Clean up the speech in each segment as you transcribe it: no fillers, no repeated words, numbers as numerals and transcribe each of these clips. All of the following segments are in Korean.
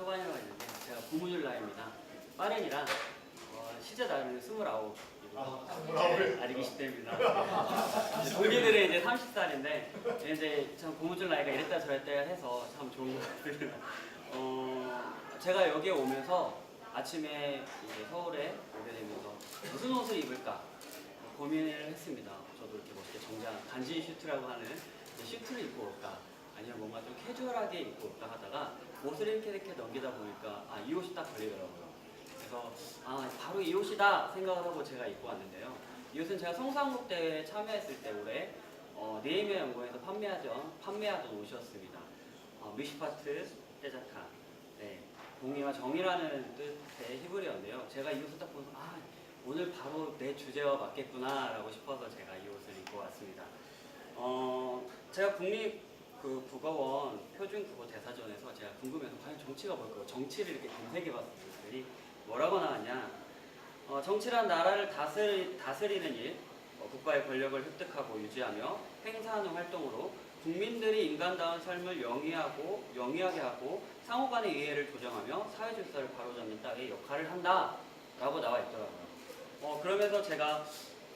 초반이라고 했는데 제가 고무줄 나이입니다. 빠른이라 시제 나이는 29. 네, 아직 20대입니다. 동기들은 이제 30살인데 이제 참 고무줄 나이가 이랬다 저랬다 해서 참 좋은 것 같아요. 제가 여기에 오면서 아침에 이제 서울에 오게 되면서 무슨 옷을 입을까 고민을 했습니다. 저도 이렇게 멋있게 정장 간지 슈트라고 하는 슈트를 입고 올까 아니면 뭔가 좀 캐주얼하게 입고 올까 하다가 옷을 이렇게 넘기다 보니까 이 옷이 딱 걸리더라고요. 그래서 바로 이 옷이다 생각을 하고 제가 입고 왔는데요. 이 옷은 제가 성수한국 대회에 참여했을 때 올해 네이머 연구에서 판매하던 옷이었습니다. 미시파트 떼자카, 네, 공의와 정의라는 뜻의 히브리어인데요. 제가 이 옷을 딱 보면서 오늘 바로 내 주제와 맞겠구나 라고 싶어서 제가 이 옷을 입고 왔습니다. 제가 국립국어원 표준국어 대사전에서 제가 궁금해서 과연 정치가 뭘까요? 정치를 이렇게 검색해봤더니 뭐라고 나왔냐? 정치란 나라를 다스리는 일, 국가의 권력을 획득하고 유지하며 행사하는 활동으로 국민들이 인간다운 삶을 영위하게 하고 상호간의 이해를 조정하며 사회 질서를 바로잡는 땅의 역할을 한다 라고 나와 있더라고요. 그러면서 제가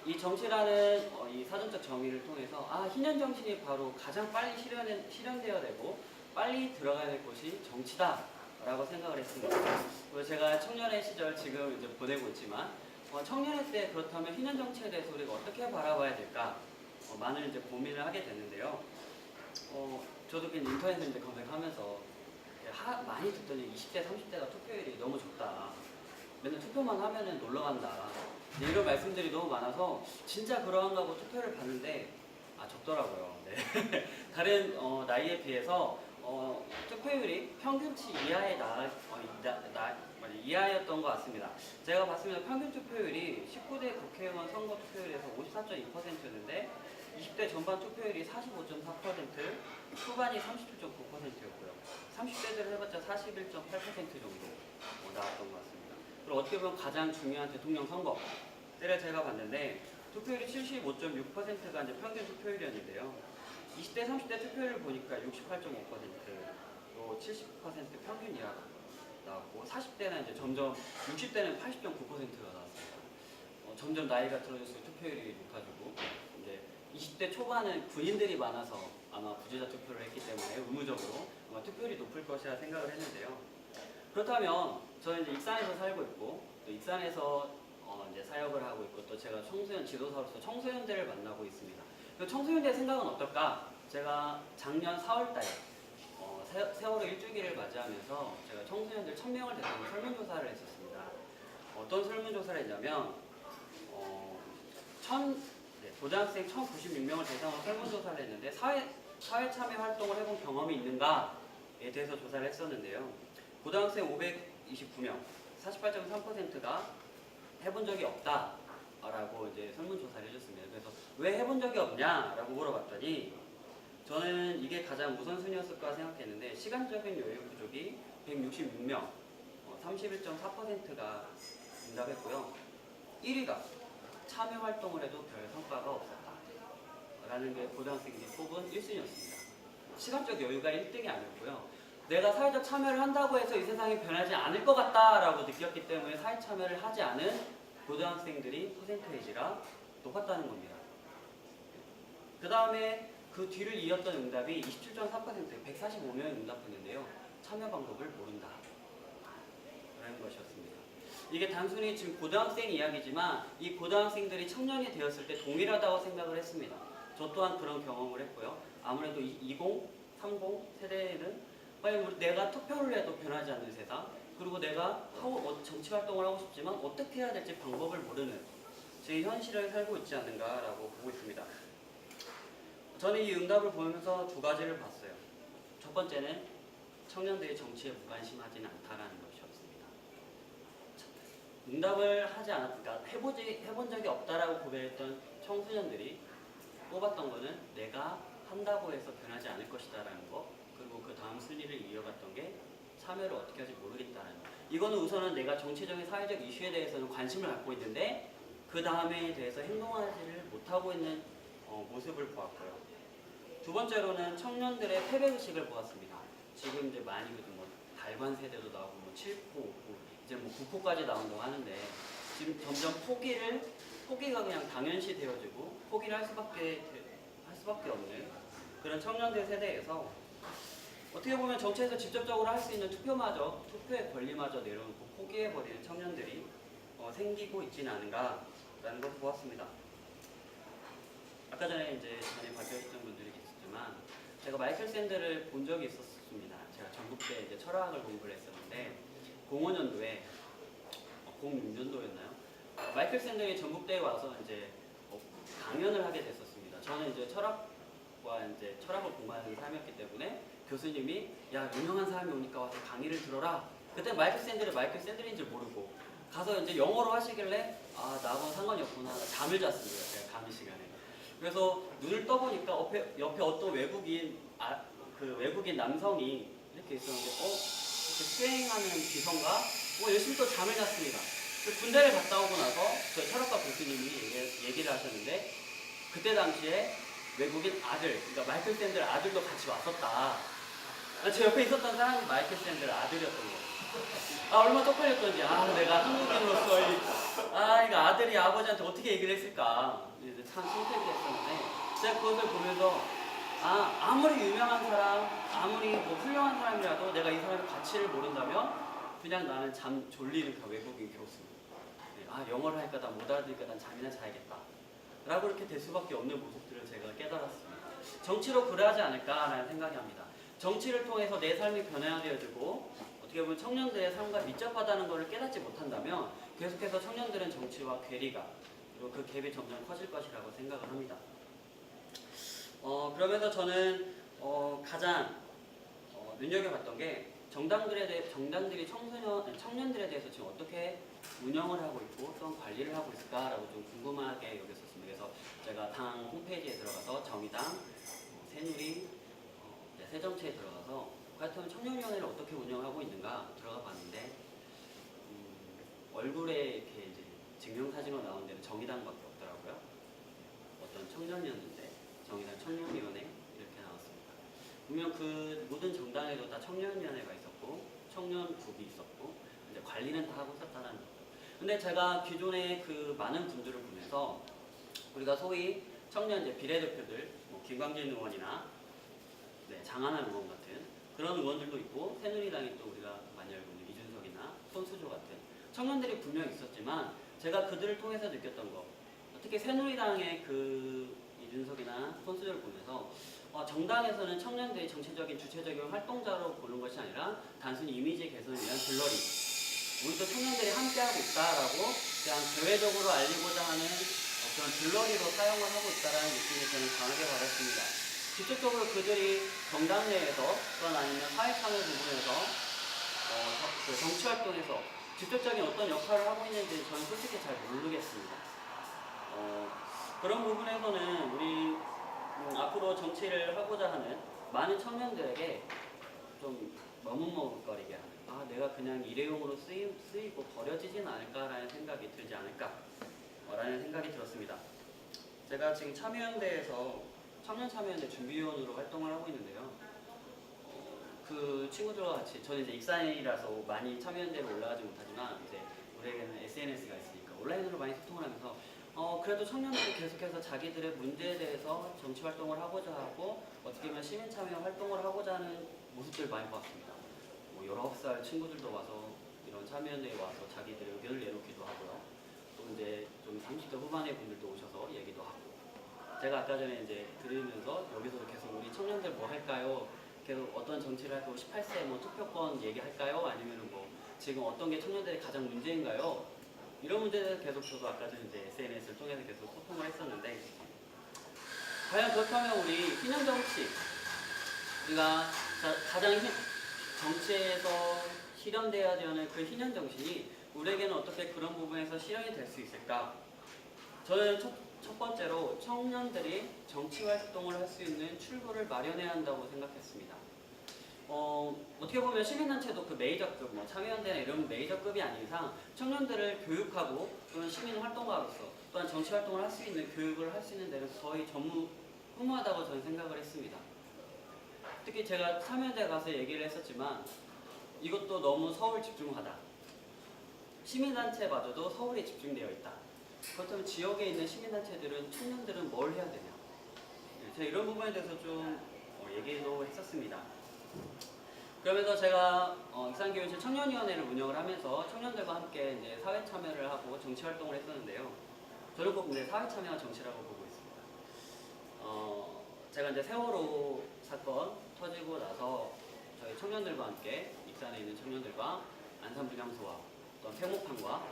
이 정치라는 이 사전적 정의를 통해서 희년 정신이 바로 가장 빨리 실현되어야 되고 빨리 들어가야 될 곳이 정치다 라고 생각을 했습니다. 그래서 제가 청년의 시절 지금 이제 보내고 있지만 청년의 때 그렇다면 희년 정치에 대해서 우리가 어떻게 바라봐야 될까 많은 이제 고민을 하게 됐는데요. 저도 그냥 인터넷에 이제 검색하면서 많이 듣더니 20대, 30대가 투표율이 너무 적다. 맨날 투표만 하면은 놀러 간다. 이런 말씀들이 너무 많아서 진짜 그런가 하고 투표를 봤는데 적더라고요. 네. 다른 나이에 비해서 투표율이 평균치 이하였던 것 같습니다. 제가 봤습니다. 평균 투표율이 19대 국회의원 선거 투표율에서 54.2%였는데 20대 전반 투표율이 45.4%, 후반이 37.9%였고요. 30대들 해봤자 41.8% 정도 나왔던 것 같습니다. 그리고 어떻게 보면 가장 중요한 대통령 선거 때를 제가 봤는데 투표율이 75.6%가 이제 평균 투표율이었는데요. 20대, 30대 투표율을 보니까 68.5%, 또 70% 평균 이하 나왔고 40대는 이제 점점 60대는 80.9%가 나왔습니다. 점점 나이가 들어질수록 투표율이 높아지고 이제 20대 초반은 군인들이 많아서 아마 부재자 투표를 했기 때문에 의무적으로 아마 투표율이 높을 것이라 생각을 했는데요. 그렇다면 저는 이제 익산에서 살고 있고 또 익산에서 이제 사역을 하고 있고 또 제가 청소년 지도사로서 청소년들을 만나고 있습니다. 청소년들의 생각은 어떨까? 제가 작년 4월달에 세월호 1주기를 맞이하면서 제가 청소년들 1000명을 대상으로 설문조사를 했었습니다. 어떤 설문조사를 했냐면 고등학생 1096명을 대상으로 설문조사를 했는데 사회 참여 활동을 해본 경험이 있는가에 대해서 조사를 했었는데요. 고등학생 529명, 48.3%가 해본 적이 없다라고 이제 설문조사를 해줬습니다. 그래서 왜 해본 적이 없냐라고 물어봤더니 저는 이게 가장 우선순위였을까 생각했는데 시간적인 여유 부족이 166명, 31.4%가 응답했고요. 1위가 참여 활동을 해도 별 성과가 없었다 라는 게 고등학생들이 뽑은 1순위였습니다. 시간적 여유가 1등이 아니었고요. 내가 사회적 참여를 한다고 해서 이 세상이 변하지 않을 것 같다라고 느꼈기 때문에 사회 참여를 하지 않은 고등학생들이 퍼센테이지가 높았다는 겁니다. 그 다음에 그 뒤를 이었던 응답이 27.4%, 145명이 응답했는데요. 참여 방법을 모른다 라는 것이었습니다. 이게 단순히 지금 고등학생 이야기지만 이 고등학생들이 청년이 되었을 때 동일하다고 생각을 했습니다. 저 또한 그런 경험을 했고요. 아무래도 20, 30 세대에는 과연 내가 투표를 해도 변하지 않는 세상, 그리고 내가 정치 활동을 하고 싶지만 어떻게 해야 될지 방법을 모르는 제 현실을 살고 있지 않는가라고 보고 있습니다. 저는 이 응답을 보면서 두 가지를 봤어요. 첫 번째는 청년들이 정치에 무관심하지는 않다라는 것이었습니다. 응답을 하지 않았으니까 해본 적이 없다라고 고백했던 청소년들이 뽑았던 거는 내가 한다고 해서 변하지 않을 것이다라는 거, 그리고 그 다음 순위를 이어갔던 게 참여를 어떻게 할지 모르겠다는 거. 이거는 우선은 내가 정치적인 사회적 이슈에 대해서는 관심을 갖고 있는데 그 다음에 대해서 행동하지를 못하고 있는 모습을 보았고요. 두 번째로는 청년들의 패배의식을 보았습니다. 지금 이제 많이 다 발관 세대도 나오고 뭐 7포, 5포, 이제 뭐 9포까지 나온다고 하는데 지금 점점 포기가 그냥 당연시 되어지고 포기를 할 수밖에 없는 그런 청년들 세대에서 어떻게 보면 정치에서 직접적으로 할 수 있는 투표의 권리마저 내려놓고 포기해버리는 청년들이 생기고 있지는 않은가라는 것을 보았습니다. 아까 전에 이제 밝혀주신 분들이 계셨지만 제가 마이클 샌들을 본 적이 있었습니다. 제가 전국대 이제 철학을 공부를 했었는데 05년도에 06년도였나요? 마이클 샌들이 전국대에 와서 이제 강연을 하게 됐었습니다. 저는 이제 철학을 공부하는 사람이었기 때문에 교수님이 야 유명한 사람이 오니까 와서 강의를 들어라. 그때 마이클 샌들인 줄 모르고 가서 이제 영어로 하시길래 아 나하고는 상관이 없구나. 잠을 잤습니다. 제가 강의 시간에. 그래서 눈을 떠보니까 옆에 어떤 외국인 남성이 이렇게 있었는데 이렇게 수행하는 비서인가? 열심히 또 잠을 잤습니다. 군대를 갔다 오고 나서 저희 철학과 교수님이 얘기를 하셨는데 그때 당시에 외국인 아들, 그러니까 마이클 샌들 아들도 같이 왔었다. 제 옆에 있었던 사람이 마이클 샌들 아들이었던 거예요. 얼마나 쪽팔렸던지, 내가 한국인으로서 이거 아들이 아버지한테 어떻게 얘기를 했을까. 참 창피하게 했었는데, 제가 그것을 보면서, 아무리 유명한 사람, 아무리 뭐 훌륭한 사람이라도 내가 이 사람의 가치를 모른다면, 그냥 나는 잠 졸리는 그 외국인 교수. 영어를 하니까 난 못 알아들으니까 난 잠이나 자야겠다. 라고 이렇게 될 수밖에 없는 모습들을 제가 깨달았습니다. 정치로 그러하지 않을까라는 생각이 합니다. 정치를 통해서 내 삶이 변화되어지고 어떻게 보면 청년들의 삶과 밀접하다는 것을 깨닫지 못한다면 계속해서 청년들은 정치와 괴리가 그리고 그 갭이 점점 커질 것이라고 생각을 합니다. 그러면서 저는 가장 눈여겨봤던 게 정당들이 청년들에 대해서 지금 어떻게 운영을 하고 있고 또 관리를 하고 있을까라고 좀 궁금하게 여겼었습니다. 그래서 제가 당 홈페이지에 들어가서 정의당, 새누리, 새정치에 들어가서 같은 청년위원회를 어떻게 운영하고 있는가 들어가 봤는데 얼굴에 이렇게 이제 증명사진으로 나온 데는 정의당밖에 없더라고요. 어떤 청년이었는데 정의당 청년위원회 이렇게 나왔습니다. 분명 그 모든 정당에도 다 청년위원회가 있었고 청년국이 있었고 이제 관리는 다 하고 있었다는 거죠. 근데 제가 기존에 그 많은 분들을 보면서 우리가 소위 청년 이제 비례대표들 김광진 의원이나 장하나 의원 같은 그런 의원들도 있고 새누리당이 또 우리가 많이 알고 있는 이준석이나 손수조 같은 청년들이 분명히 있었지만 제가 그들을 통해서 느꼈던 거 특히 새누리당의 그 이준석이나 손수조를 보면서 정당에서는 청년들이 정치적인 주체적인 활동자로 보는 것이 아니라 단순히 이미지 개선을 위한 글러리 우리도 청년들이 함께하고 있다라고 그냥 대외적으로 알리고자 하는 그런 글러리로 사용을 하고 있다는 느낌이 저는 강하게 받았습니다. 직접적으로 그들이 정당 내에서 또는 아니면 사회참여 부분에서 그 정치활동에서 직접적인 어떤 역할을 하고 있는지 저는 솔직히 잘 모르겠습니다. 그런 부분에서는 우리 앞으로 정치를 하고자 하는 많은 청년들에게 좀 머뭇머뭇거리게 하는 내가 그냥 일회용으로 쓰이고 버려지진 않을까라는 생각이 들지 않을까라는 생각이 들었습니다. 제가 지금 참여연대에서 청년참여연대 준비위원으로 활동을 하고 있는데요. 그 친구들과 같이 저는 이제 익산이라서 많이 참여연대로 올라가지 못하지만 이제 우리에게는 SNS가 있으니까 온라인으로 많이 소통을 하면서 그래도 청년들이 계속해서 자기들의 문제에 대해서 정치 활동을 하고자 하고 어떻게 보면 시민 참여 활동을 하고자 하는 모습들을 많이 봤습니다. 19살 친구들도 와서 이런 참여연대에 와서 자기들의 의견을 내놓기도 하고요. 또 이제 좀 30대 후반의 분들도 오셔서 얘기도 하고. 제가 아까 전에 이제 들으면서 여기서도 계속 우리 청년들 뭐 할까요? 계속 어떤 정치를 할까요? 18세 뭐 투표권 얘기할까요? 아니면 뭐 지금 어떤 게 청년들의 가장 문제인가요? 이런 문제에 계속 저도 아까 전에 이제 SNS를 통해서 계속 소통을 했었는데 과연 그렇다면 우리 신형 정치 우리가 가장 정치에서 실현돼야 되는 그 신현 정신이 우리에게는 어떻게 그런 부분에서 실현이 될 수 있을까? 저는 첫 번째로 청년들이 정치 활동을 할 수 있는 출구를 마련해야 한다고 생각했습니다. 어떻게 보면 시민단체도 그 메이저급, 참여연대나 이런 메이저급이 아닌 이상 청년들을 교육하고 또는 시민 활동가로서 또한 정치 활동을 할 수 있는 교육을 할 수 있는 데는 거의 허무하다고 저는 생각을 했습니다. 특히 제가 참여연대 가서 얘기를 했었지만 이것도 너무 서울 집중하다. 시민단체마저도 서울에 집중되어 있다. 그렇다면 지역에 있는 시민단체들은, 청년들은 뭘 해야 되냐? 제가 이런 부분에 대해서 좀 얘기도 했었습니다. 그러면서 제가 익산교육실 청년위원회를 운영을 하면서 청년들과 함께 이제 사회 참여를 하고 정치 활동을 했었는데요. 저는 꼭 근데 사회 참여가 정치라고 보고 있습니다. 제가 이제 세월호 사건 터지고 나서 저희 청년들과 함께 익산에 있는 청년들과 안산분향소와 또 팽목항과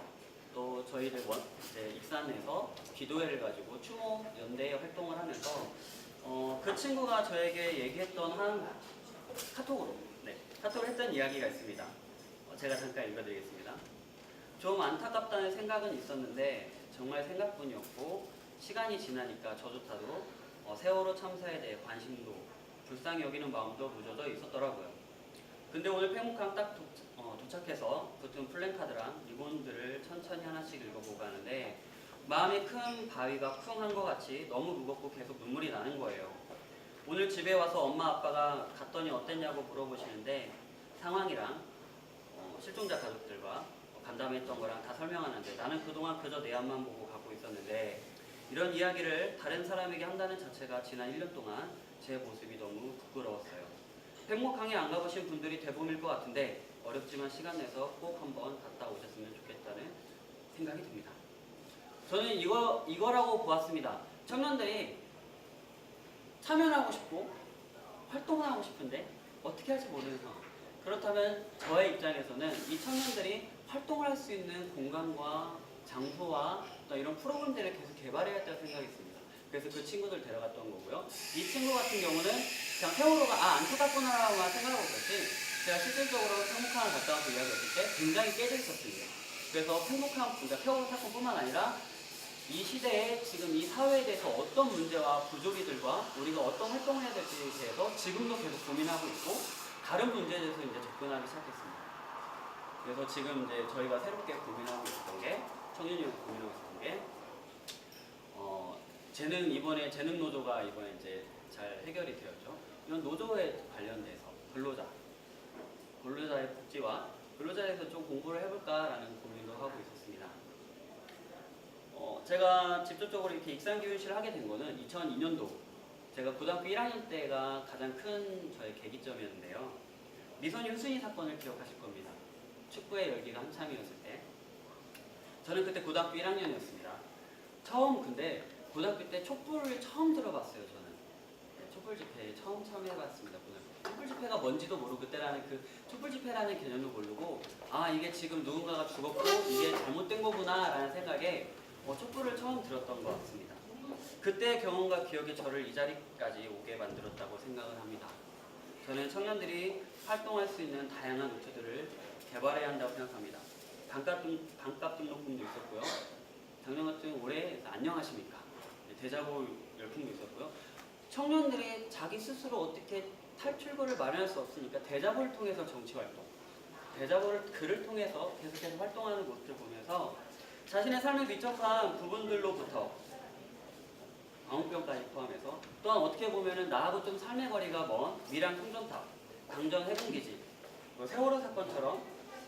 또 저희들 이제 익산에서 기도회를 가지고 추모 연대에 활동을 하면서 그 친구가 저에게 얘기했던 한 카톡으로 카톡을 했던 이야기가 있습니다. 제가 잠깐 읽어드리겠습니다. 좀 안타깝다는 생각은 있었는데 정말 생각뿐이었고 시간이 지나니까 저조차도 세월호 참사에 대해 관심도 불쌍히 여기는 마음도 무뎌져 있었더라고요. 근데 오늘 팽목항 딱 도착해서 붙은 플랜카드랑 리본들을 천천히 하나씩 읽어보고 하는데 마음이 큰 바위가 쿵 한 것 같이 너무 무겁고 계속 눈물이 나는 거예요. 오늘 집에 와서 엄마 아빠가 갔더니 어땠냐고 물어보시는데 상황이랑 실종자 가족들과 간담회했던 거랑 다 설명하는데 나는 그동안 그저 내 앞만 보고 가고 있었는데 이런 이야기를 다른 사람에게 한다는 자체가 지난 1년 동안 제 모습이 너무 부끄러웠어요. 팽목항에 안 가보신 분들이 대부분일 것 같은데 어렵지만 시간 내서 꼭 한번 갔다 오셨으면 좋겠다는 생각이 듭니다. 저는 이거라고 보았습니다. 청년들이 참여하고 싶고 활동을 하고 싶은데 어떻게 할지 모르는 상황. 그렇다면 저의 입장에서는 이 청년들이 활동을 할 수 있는 공간과 장소와 또 이런 프로그램들을 계속 개발해야 했다고 생각했습니다. 그래서 그 친구들 데려갔던 거고요. 이 친구 같은 경우는 그냥 세월호가 안타깝구나라고만 생각하고 있었지 제가 실질적으로 팽목항을 갔다 와서 이야기했을 때 굉장히 깨져 있었습니다. 그래서 팽목항, 그러니까 세월호 사건뿐만 아니라 이 시대에 지금 이 사회에 대해서 어떤 문제와 부조리들과 우리가 어떤 활동을 해야 될지에 대해서 지금도 계속 고민하고 있고 다른 문제에 대해서 이제 접근하기 시작했습니다. 그래서 지금 이제 저희가 새롭게 고민하고 있었던 게 청년이 고민하고 있었던 게 재능 노조가 이번에 이제 잘 해결이 되었죠. 이런 노조에 관련돼서 근로자의 복지와 근로자에 대해서 좀 공부를 해볼까라는 고민도 하고 있었습니다. 제가 직접적으로 이렇게 익산교육실을 하게 된 거는 2002년도 제가 고등학교 1학년 때가 가장 큰 저의 계기점이었는데요. 미선이 후순위 사건을 기억하실 겁니다. 축구의 열기가 한참이었을 때 저는 그때 고등학교 1학년이었습니다. 근데 고등학교 때 촛불을 처음 들어봤어요. 저는 촛불 집회에 처음 참여해봤습니다. 촛불 집회가 뭔지도 모르고 그때라는 그 촛불 집회라는 개념도 모르고 이게 지금 누군가가 죽었고 이게 잘못된 거구나 라는 생각에 촛불을 처음 들었던 것 같습니다. 그때 경험과 기억이 저를 이 자리까지 오게 만들었다고 생각을 합니다. 저는 청년들이 활동할 수 있는 다양한 루트들을 개발해야 한다고 생각합니다. 반값 등록금도 있었고요. 작년 같은 올해 안녕하십니까 대자보 열풍도 있었고요. 청년들이 자기 스스로 어떻게 탈출구를 마련할 수 없으니까 대자보를 통해서 정치활동, 대자보를 글을 통해서 계속해서 활동하는 모습을 보면서 자신의 삶에 밀접한 부분들로부터 광우병까지 포함해서 또한 어떻게 보면은 나하고 좀 삶의 거리가 먼 밀양 통전탑, 당전 해군기지, 세월호 사건처럼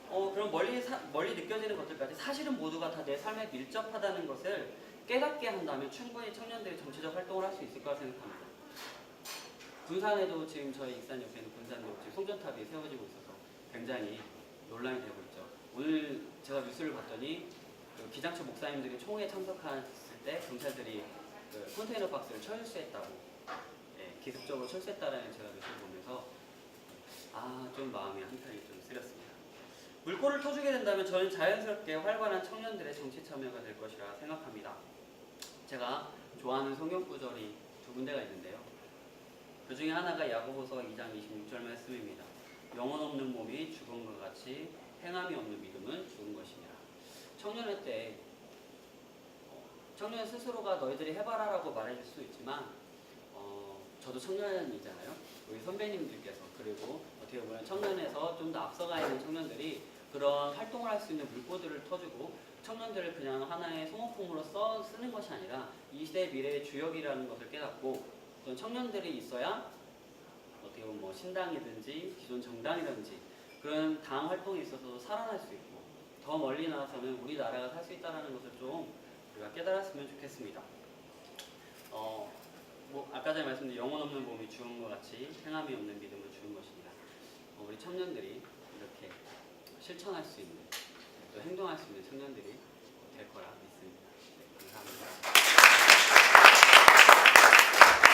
그런 멀리 느껴지는 것들까지 사실은 모두가 다 내 삶에 밀접하다는 것을 깨닫게 한다면 충분히 청년들이 정치적 활동을 할 수 있을 거라 생각합니다. 군산에도 지금 저희 익산 옆에는 군산도 지금 송전탑이 세워지고 있어서 굉장히 논란이 되고 있죠. 오늘 제가 뉴스를 봤더니 그 기장처 목사님들이 총회에 참석했을 때 경찰들이 그 컨테이너 박스를 철수했다고, 기습적으로 철수했다라는 제가 뉴스를 보면서 좀 마음이 한편이 좀 쓰렸습니다. 물꼬를 터주게 된다면 저는 자연스럽게 활발한 청년들의 정치 참여가 될 것이라 생각합니다. 제가 좋아하는 성경 구절이 두 군데가 있는데요. 그 중에 하나가 야고보서 2장 26절 말씀입니다. 영혼 없는 몸이 죽은 것 같이 행함이 없는 믿음은 죽은 것이니라. 청년의 때 청년 스스로가 너희들이 해봐라라고 말해줄 수 있지만 저도 청년이잖아요. 우리 선배님들께서 그리고 어떻게 보면 청년에서 좀 더 앞서가 있는 청년들이 그런 활동을 할 수 있는 물꼬들을 터주고 청년들을 그냥 하나의 소모품으로 쓰는 것이 아니라 이 시대의 미래의 주역이라는 것을 깨닫고 어떤 청년들이 있어야 어떻게 보면 신당이든지 기존 정당이든지 그런 당 활동에 있어서 살아날 수 있고 더 멀리 나가서는 우리나라가 살 수 있다는 것을 좀 우리가 깨달았으면 좋겠습니다. 뭐 아까 전에 말씀드린 영혼 없는 몸이 죽은 것 같이 행함이 없는 믿음은 죽은 것입니다. 우리 청년들이 이렇게 실천할 수 있는 또 행동할 수 있는 청년들이 될 거라 믿습니다. 네, 감사합니다.